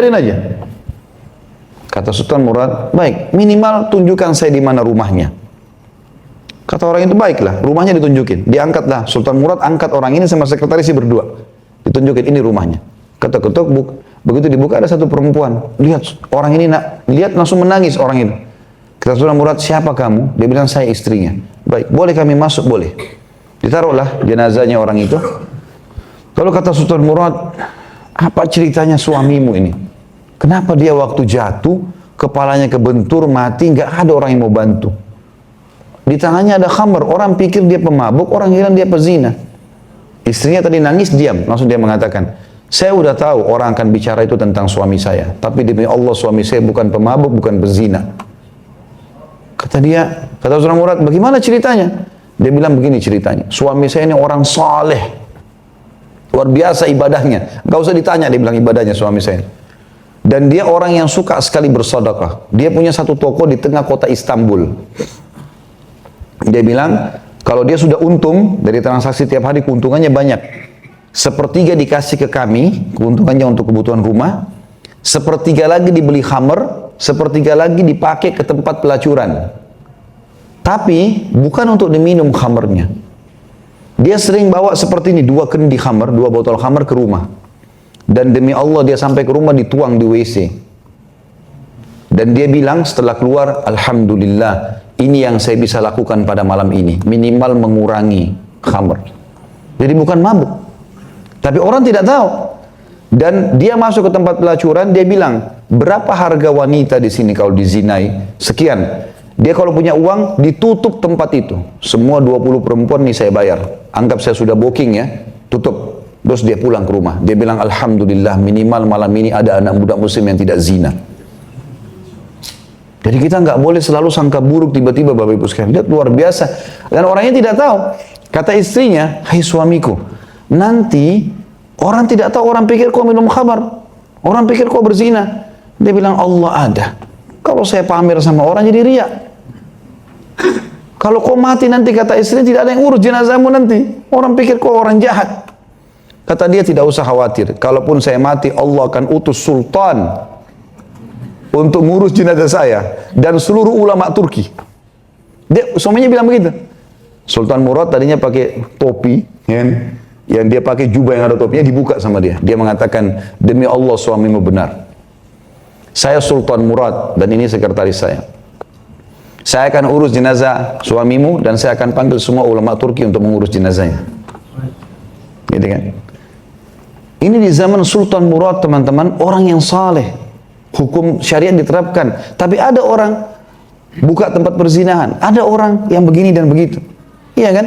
biarin aja. Kata Sultan Murad, baik, minimal tunjukkan saya di mana rumahnya. Kata orang itu, baiklah, rumahnya ditunjukin. Diangkatlah, Sultan Murad angkat orang ini sama sekretarisnya berdua. Ditunjukin, ini rumahnya. Ketuk-ketuk, begitu dibuka ada satu perempuan. Lihat, orang ini lihat langsung menangis orang itu. Kata Sultan Murad, siapa kamu? Dia bilang, saya istrinya. Baik, boleh kami masuk? Boleh. Ditaruhlah jenazahnya orang itu. Kalau kata Sultan Murad, apa ceritanya suamimu ini? Kenapa dia waktu jatuh, kepalanya kebentur, mati, nggak ada orang yang mau bantu? Di tangannya ada khamr, orang pikir dia pemabuk, orang kira dia pezina. Istrinya tadi nangis, diam. Langsung dia mengatakan, saya udah tahu orang akan bicara itu tentang suami saya. Tapi demi Allah suami saya bukan pemabuk, bukan pezina. Kata Sultan Murad, bagaimana ceritanya? Dia bilang begini ceritanya, suami saya ini orang saleh, luar biasa ibadahnya. Gak usah ditanya, dia bilang ibadahnya suami saya. Dan dia orang yang suka sekali bersedekah. Dia punya satu toko di tengah kota Istanbul. Dia bilang, kalau dia sudah untung, dari transaksi tiap hari keuntungannya banyak. Sepertiga dikasih ke kami, keuntungannya untuk kebutuhan rumah. Sepertiga lagi dibeli khamr, sepertiga lagi dipakai ke tempat pelacuran. Tapi, bukan untuk diminum khamrnya. Dia sering bawa seperti ini, 2 kendi khamr, 2 botol khamr ke rumah. Dan demi Allah dia sampai ke rumah dituang di WC. Dan dia bilang setelah keluar, Alhamdulillah, ini yang saya bisa lakukan pada malam ini. Minimal mengurangi khamr. Jadi bukan mabuk. Tapi orang tidak tahu. Dan dia masuk ke tempat pelacuran, dia bilang, berapa harga wanita di sini kalau dizinai? Sekian. Dia kalau punya uang, ditutup tempat itu. Semua 20 perempuan nih saya bayar. Anggap saya sudah booking ya, tutup. Terus dia pulang ke rumah. Dia bilang, Alhamdulillah, minimal malam ini ada anak muda muslim yang tidak zina. Jadi kita nggak boleh selalu sangka buruk tiba-tiba Bapak Ibu sekalian. Lihat luar biasa. Dan orangnya tidak tahu. Kata istrinya, hai suamiku, nanti orang tidak tahu, orang pikir kau minum khamar. Orang pikir kau berzina. Dia bilang, Allah ada. Kalau saya pamer sama orang jadi riak. Kalau kau mati nanti, kata istrinya, tidak ada yang urus jenazahmu nanti. Orang pikir kau orang jahat. Kata dia, tidak usah khawatir. Kalaupun saya mati, Allah akan utus sultan untuk ngurus jenazah saya dan seluruh ulama Turki. Suaminya bilang begitu. Sultan Murad tadinya pakai topi, yang dia pakai jubah yang ada topinya dibuka sama dia. Dia mengatakan, demi Allah suamimu benar. Saya Sultan Murad dan ini sekretaris saya. Saya akan urus jenazah suamimu dan saya akan panggil semua ulama Turki untuk mengurus jenazahnya. Gitu kan? Ini di zaman Sultan Murad teman-teman, orang yang saleh. Hukum syariat diterapkan. Tapi ada orang buka tempat perzinahan. Ada orang yang begini dan begitu. Iya kan?